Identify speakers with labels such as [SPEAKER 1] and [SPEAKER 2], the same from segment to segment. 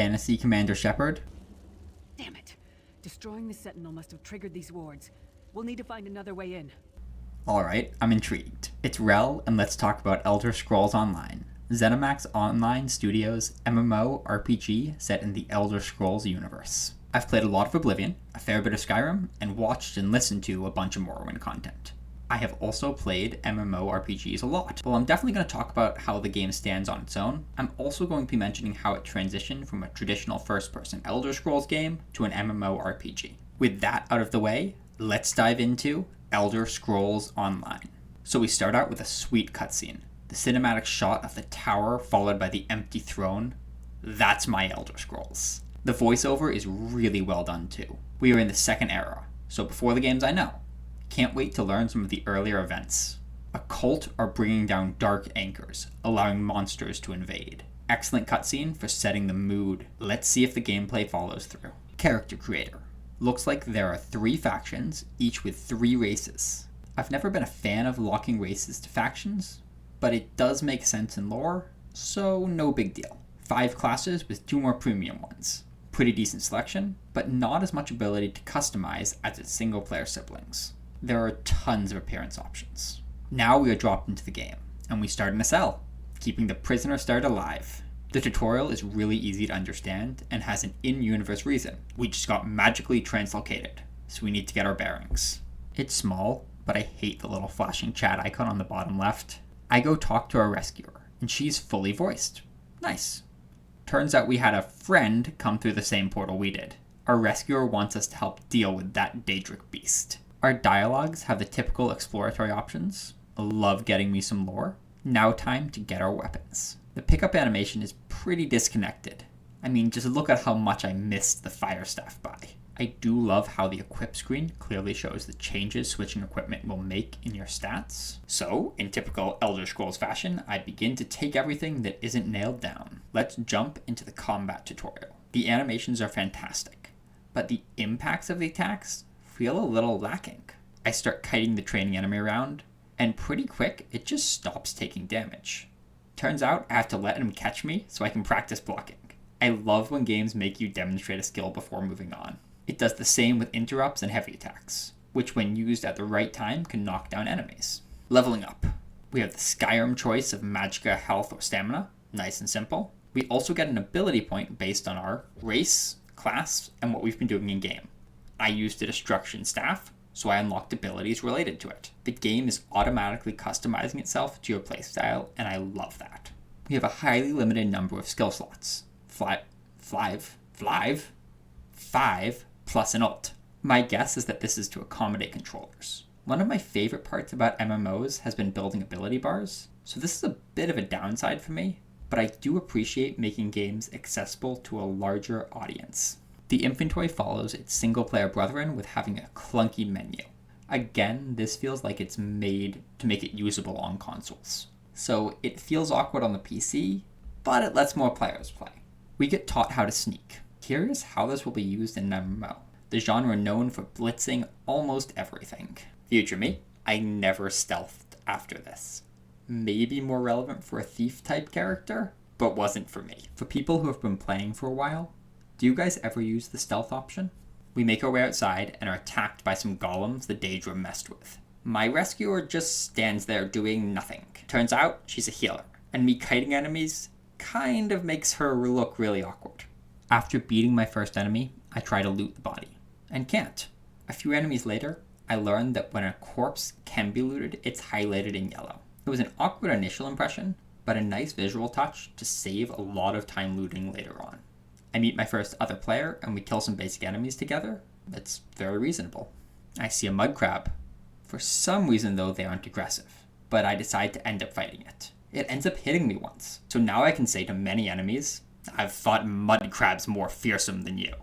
[SPEAKER 1] fantasy Commander Shepard.
[SPEAKER 2] Damn it. Destroying the Sentinel must have triggered these wards. We'll need to find another way in.
[SPEAKER 1] Alright, I'm intrigued. It's Rell, and let's talk about Elder Scrolls Online, ZeniMax Online Studios' MMO RPG set in the Elder Scrolls universe. I've played a lot of Oblivion, a fair bit of Skyrim, and watched and listened to a bunch of Morrowind content. I have also played MMORPGs a lot. While I'm definitely going to talk about how the game stands on its own, I'm also going to be mentioning how it transitioned from a traditional first-person Elder Scrolls game to an MMORPG. With that out of the way, let's dive into Elder Scrolls Online. So we start out with a sweet cutscene. The cinematic shot of the tower followed by the empty throne. That's my Elder Scrolls. The voiceover is really well done too. We are in the second era, so before the games I know. Can't wait to learn some of the earlier events. A cult are bringing down dark anchors, allowing monsters to invade. Excellent cutscene for setting the mood. Let's see if the gameplay follows through. Character creator. Looks like there are 3 factions, each with 3 races. I've never been a fan of locking races to factions, but it does make sense in lore, so no big deal. 5 classes with 2 more premium ones. Pretty decent selection, but not as much ability to customize as its single player siblings. There are tons of appearance options. Now we are dropped into the game, and we start in a cell, keeping the prisoner start alive. The tutorial is really easy to understand and has an in-universe reason. We just got magically translocated, so we need to get our bearings. It's small, but I hate the little flashing chat icon on the bottom left. I go talk to our rescuer, and she's fully voiced. Nice. Turns out we had a friend come through the same portal we did. Our rescuer wants us to help deal with that Daedric beast. Our dialogues have the typical exploratory options. Love getting me some lore. Now time to get our weapons. The pickup animation is pretty disconnected. I mean, just look at how much I missed the fire staff by. I do love how the equip screen clearly shows the changes switching equipment will make in your stats. So, in typical Elder Scrolls fashion, I begin to take everything that isn't nailed down. Let's jump into the combat tutorial. The animations are fantastic, but the impacts of the attacks feel a little lacking. I start kiting the training enemy around, and pretty quick, it just stops taking damage. Turns out I have to let him catch me so I can practice blocking. I love when games make you demonstrate a skill before moving on. It does the same with interrupts and heavy attacks, which when used at the right time can knock down enemies. Leveling up. We have the Skyrim choice of Magicka, Health, or Stamina. Nice and simple. We also get an ability point based on our race, class, and what we've been doing in game. I used the Destruction Staff, so I unlocked abilities related to it. The game is automatically customizing itself to your playstyle, and I love that. We have a highly limited number of skill slots. 5 plus an ult. My guess is that this is to accommodate controllers. One of my favorite parts about MMOs has been building ability bars, so this is a bit of a downside for me, but I do appreciate making games accessible to a larger audience. The inventory follows its single-player brethren with having a clunky menu. Again, this feels like it's made to make it usable on consoles. So it feels awkward on the PC, but it lets more players play. We get taught how to sneak. Curious how this will be used in an MMO, the genre known for blitzing almost everything. Future me, I never stealthed after this. Maybe more relevant for a thief-type character, but wasn't for me. For people who have been playing for a while, do you guys ever use the stealth option? We make our way outside and are attacked by some golems the Daedra messed with. My rescuer just stands there doing nothing. Turns out she's a healer, and me kiting enemies kind of makes her look really awkward. After beating my first enemy, I try to loot the body, and can't. A few enemies later, I learned that when a corpse can be looted, it's highlighted in yellow. It was an awkward initial impression, but a nice visual touch to save a lot of time looting later on. I meet my first other player and we kill some basic enemies together. That's very reasonable. I see a mud crab. For some reason though, they aren't aggressive, but I decide to end up fighting it. It ends up hitting me once, so now I can say to many enemies, I've fought mud crabs more fearsome than you.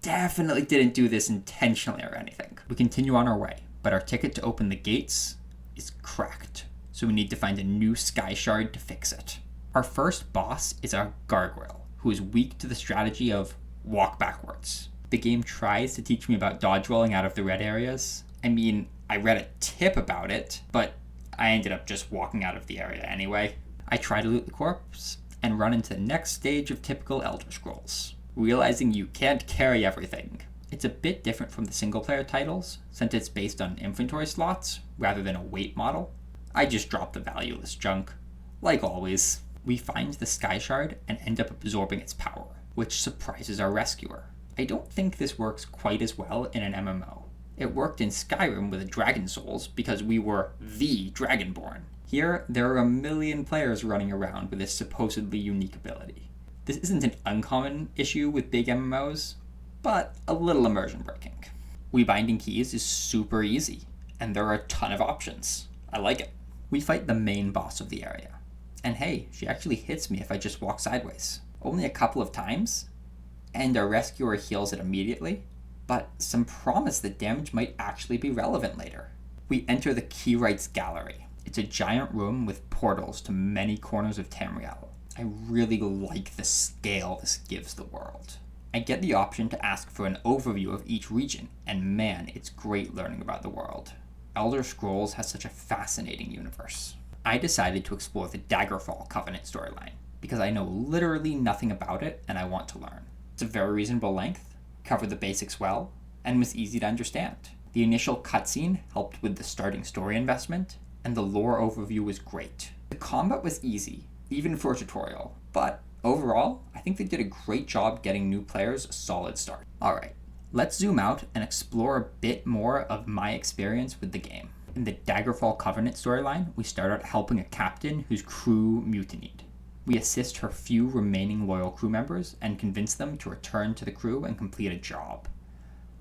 [SPEAKER 1] Definitely didn't do this intentionally or anything. We continue on our way, but our ticket to open the gates is cracked, so we need to find a new sky shard to fix it. Our first boss is our gargoyle, who is weak to the strategy of walk backwards. The game tries to teach me about dodge rolling out of the red areas. I mean, I read a tip about it, but I ended up just walking out of the area anyway. I try to loot the corpse and run into the next stage of typical Elder Scrolls. realizing you can't carry everything. It's a bit different from the single-player titles, since it's based on inventory slots rather than a weight model. I just dropped the valueless junk. Like always, we find the Sky Shard and end up absorbing its power, which surprises our rescuer. I don't think this works quite as well in an MMO. It worked in Skyrim with the Dragon Souls because we were the Dragonborn. Here, there are a million players running around with this supposedly unique ability. This isn't an uncommon issue with big MMOs, but a little immersion breaking. Rebinding keys is super easy, and there are a ton of options. I like it. We fight the main boss of the area. And hey, she actually hits me if I just walk sideways. Only a couple of times, and our rescuer heals it immediately, but some promise that damage might actually be relevant later. We enter the Keyrights Gallery. It's a giant room with portals to many corners of Tamriel. I really like the scale this gives the world. I get the option to ask for an overview of each region, and man, it's great learning about the world. Elder Scrolls has such a fascinating universe. I decided to explore the Daggerfall Covenant storyline, because I know literally nothing about it and I want to learn. It's a very reasonable length, covered the basics well, and was easy to understand. The initial cutscene helped with the starting story investment, and the lore overview was great. The combat was easy, even for a tutorial, but overall, I think they did a great job getting new players a solid start. Alright, let's zoom out and explore a bit more of my experience with the game. In the Daggerfall Covenant storyline, we start out helping a captain whose crew mutinied. We assist her few remaining loyal crew members and convince them to return to the crew and complete a job.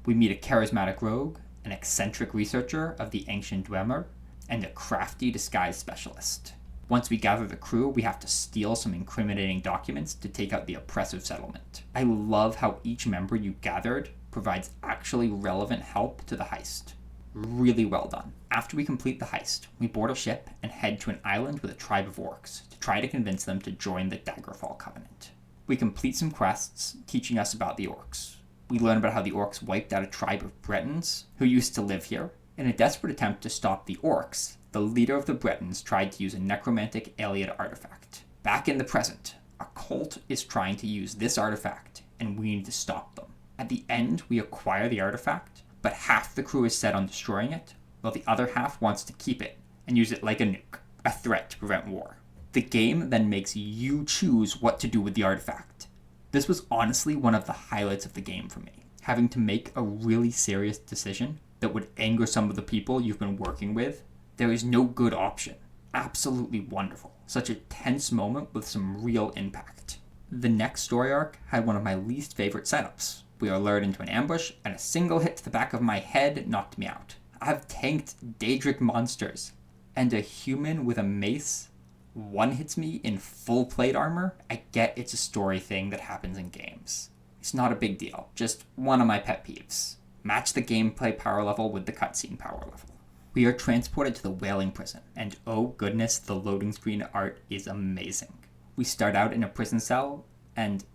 [SPEAKER 1] We meet a charismatic rogue, an eccentric researcher of the ancient Dwemer, and a crafty disguise specialist. Once we gather the crew, we have to steal some incriminating documents to take out the oppressive settlement. I love how each member you gathered provides actually relevant help to the heist. Really well done. After we complete the heist, we board a ship and head to an island with a tribe of orcs to try to convince them to join the Daggerfall Covenant. We complete some quests teaching us about the orcs. We learn about how the orcs wiped out a tribe of Bretons who used to live here. In a desperate attempt to stop the orcs, the leader of the Bretons tried to use a necromantic alien artifact. Back in the present, a cult is trying to use this artifact, and we need to stop them. At the end, we acquire the artifact, but half the crew is set on destroying it, while the other half wants to keep it and use it like a nuke, a threat to prevent war. The game then makes you choose what to do with the artifact. This was honestly one of the highlights of the game for me, having to make a really serious decision that would anger some of the people you've been working with. There is no good option. Absolutely wonderful. Such a tense moment with some real impact. The next story arc had one of my least favorite setups. We are lured into an ambush, and a single hit to the back of my head knocked me out. I've tanked Daedric monsters, and a human with a mace one-hits me in full plate armor. I get it's a story thing that happens in games. It's not a big deal, just one of my pet peeves. Match the gameplay power level with the cutscene power level. We are transported to the Whaling Prison, and oh goodness, the loading screen art is amazing. We start out in a prison cell, and,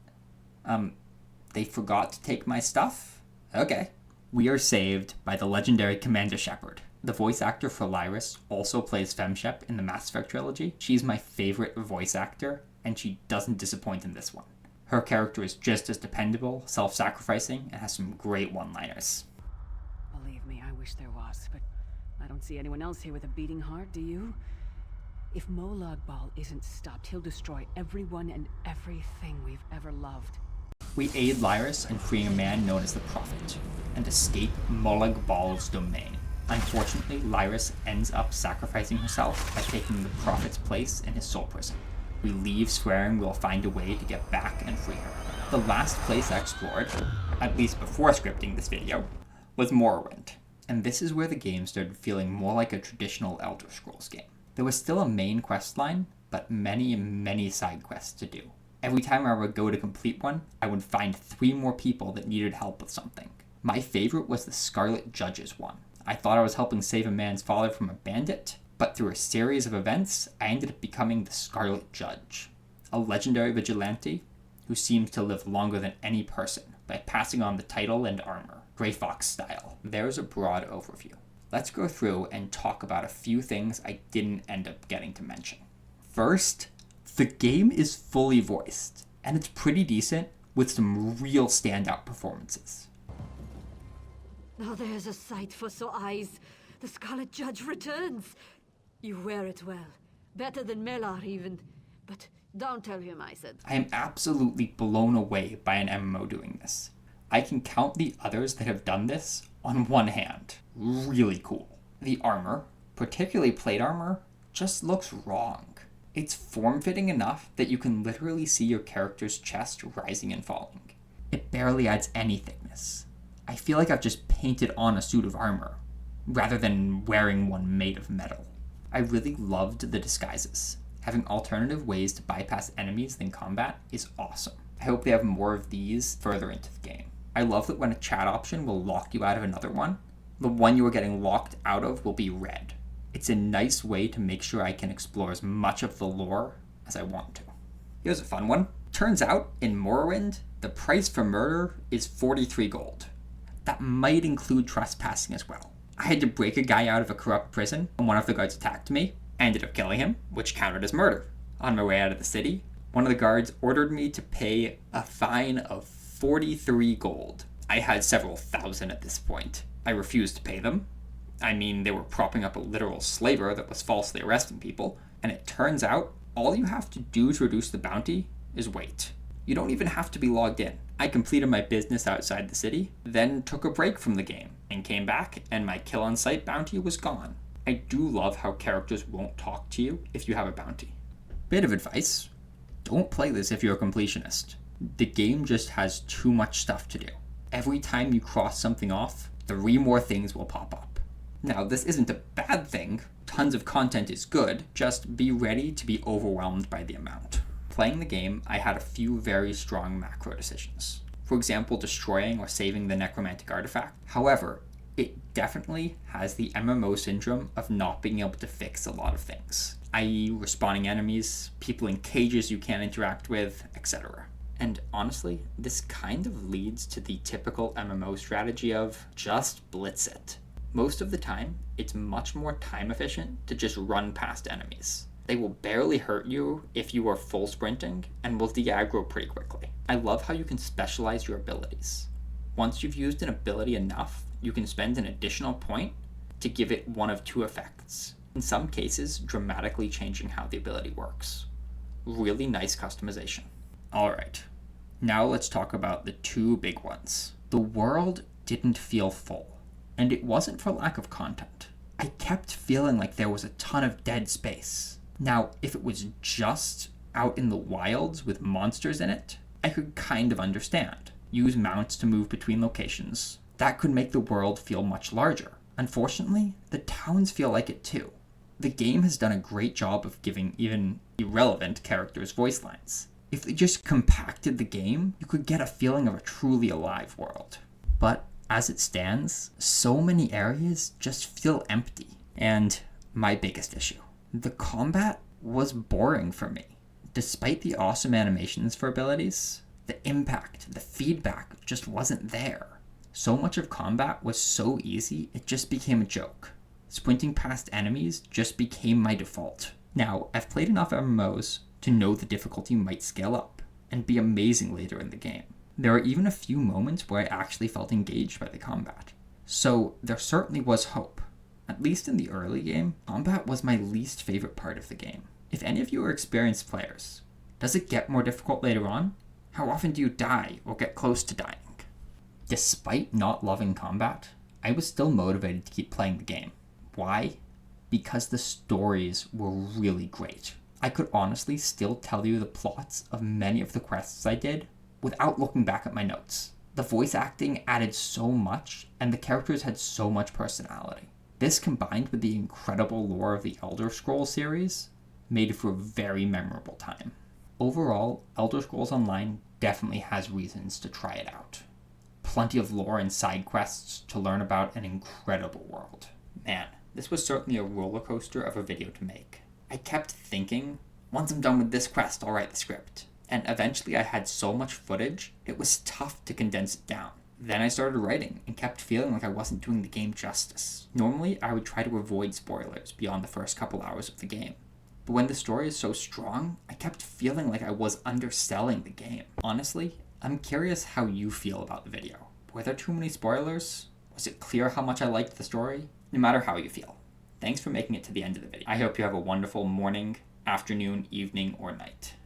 [SPEAKER 1] they forgot to take my stuff? Okay. We are saved by the legendary Commander Shepard. The voice actor for Lyris also plays Femshep in the Mass Effect trilogy. She's my favorite voice actor, and she doesn't disappoint in this one. Her character is just as dependable, self-sacrificing, and has some great one-liners.
[SPEAKER 2] Believe me, I wish there was, but I don't see anyone else here with a beating heart, do you? If Molag Bal isn't stopped, he'll destroy everyone and everything we've ever loved.
[SPEAKER 1] We aid Lyris in freeing a man known as the Prophet, and escape Molag Bal's domain. Unfortunately, Lyris ends up sacrificing herself by taking the Prophet's place in his soul prison. We leave swearing we'll find a way to get back and free her. The last place I explored, at least before scripting this video, was Morrowind. And this is where the game started feeling more like a traditional Elder Scrolls game. There was still a main quest line, but many side quests to do. Every time I would go to complete one, I would find 3 more people that needed help with something. My favorite was the Scarlet Judges one. I thought I was helping save a man's father from a bandit, but through a series of events, I ended up becoming the Scarlet Judge, a legendary vigilante who seems to live longer than any person by passing on the title and armor, Grey Fox style. There's a broad overview. Let's go through and talk about a few things I didn't end up getting to mention. First, the game is fully voiced, and it's pretty decent with some real standout performances.
[SPEAKER 3] Now there's a sight for sore eyes. The Scarlet Judge returns. You wear it well. Better than Melar even. But don't tell him I said.
[SPEAKER 1] I am absolutely blown away by an MMO doing this. I can count the others that have done this on one hand. Really cool. The armor, particularly plate armor, just looks wrong. It's form-fitting enough that you can literally see your character's chest rising and falling. It barely adds any thickness. I feel like I've just painted on a suit of armor, rather than wearing one made of metal. I really loved the disguises. Having alternative ways to bypass enemies than combat is awesome. I hope they have more of these further into the game. I love that when a chat option will lock you out of another one, the one you are getting locked out of will be red. It's a nice way to make sure I can explore as much of the lore as I want to. Here's a fun one. Turns out, in Morrowind, the price for murder is 43 gold. That might include trespassing as well. I had to break a guy out of a corrupt prison, and one of the guards attacked me. I ended up killing him, which counted as murder. On my way out of the city, one of the guards ordered me to pay a fine of 43 gold. I had several thousand at this point. I refused to pay them. I mean, they were propping up a literal slaver that was falsely arresting people, and it turns out all you have to do to reduce the bounty is wait. You don't even have to be logged in. I completed my business outside the city, then took a break from the game, and came back, and my kill on sight bounty was gone. I do love how characters won't talk to you if you have a bounty. Bit of advice, don't play this if you're a completionist. The game just has too much stuff to do. Every time you cross something off, 3 more things will pop up. Now, this isn't a bad thing. Tons of content is good, just be ready to be overwhelmed by the amount. Playing the game, I had a few very strong macro decisions. For example, destroying or saving the necromantic artifact. However, it definitely has the MMO syndrome of not being able to fix a lot of things, i.e. respawning enemies, people in cages you can't interact with, etc. And honestly, this kind of leads to the typical MMO strategy of just blitz it. Most of the time, it's much more time efficient to just run past enemies. They will barely hurt you if you are full sprinting and will de-aggro pretty quickly. I love how you can specialize your abilities. Once you've used an ability enough, you can spend an additional point to give it one of 2 effects. In some cases, dramatically changing how the ability works. Really nice customization. Alright, now let's talk about the 2 big ones. The world didn't feel full. And it wasn't for lack of content. I kept feeling like there was a ton of dead space. Now, if it was just out in the wilds with monsters in it, I could kind of understand. Use mounts to move between locations. That could make the world feel much larger. Unfortunately, the towns feel like it too. The game has done a great job of giving even irrelevant characters voice lines. If they just compacted the game, you could get a feeling of a truly alive world. But as it stands, so many areas just feel empty. And my biggest issue, the combat was boring for me. Despite the awesome animations for abilities, the impact, the feedback just wasn't there. So much of combat was so easy, it just became a joke. Sprinting past enemies just became my default. Now, I've played enough MMOs to know the difficulty might scale up and be amazing later in the game. There are even a few moments where I actually felt engaged by the combat. So there certainly was hope. At least in the early game, combat was my least favorite part of the game. If any of you are experienced players, does it get more difficult later on? How often do you die or get close to dying? Despite not loving combat, I was still motivated to keep playing the game. Why? Because the stories were really great. I could honestly still tell you the plots of many of the quests I did without looking back at my notes. The voice acting added so much, and the characters had so much personality. This, combined with the incredible lore of the Elder Scrolls series, made it for a very memorable time. Overall, Elder Scrolls Online definitely has reasons to try it out. Plenty of lore and side quests to learn about an incredible world. Man, this was certainly a roller coaster of a video to make. I kept thinking, once I'm done with this quest, I'll write the script. And eventually I had so much footage, it was tough to condense it down. Then I started writing and kept feeling like I wasn't doing the game justice. Normally, I would try to avoid spoilers beyond the first couple hours of the game. But when the story is so strong, I kept feeling like I was underselling the game. Honestly, I'm curious how you feel about the video. Were there too many spoilers? Was it clear how much I liked the story? No matter how you feel, thanks for making it to the end of the video. I hope you have a wonderful morning, afternoon, evening, or night.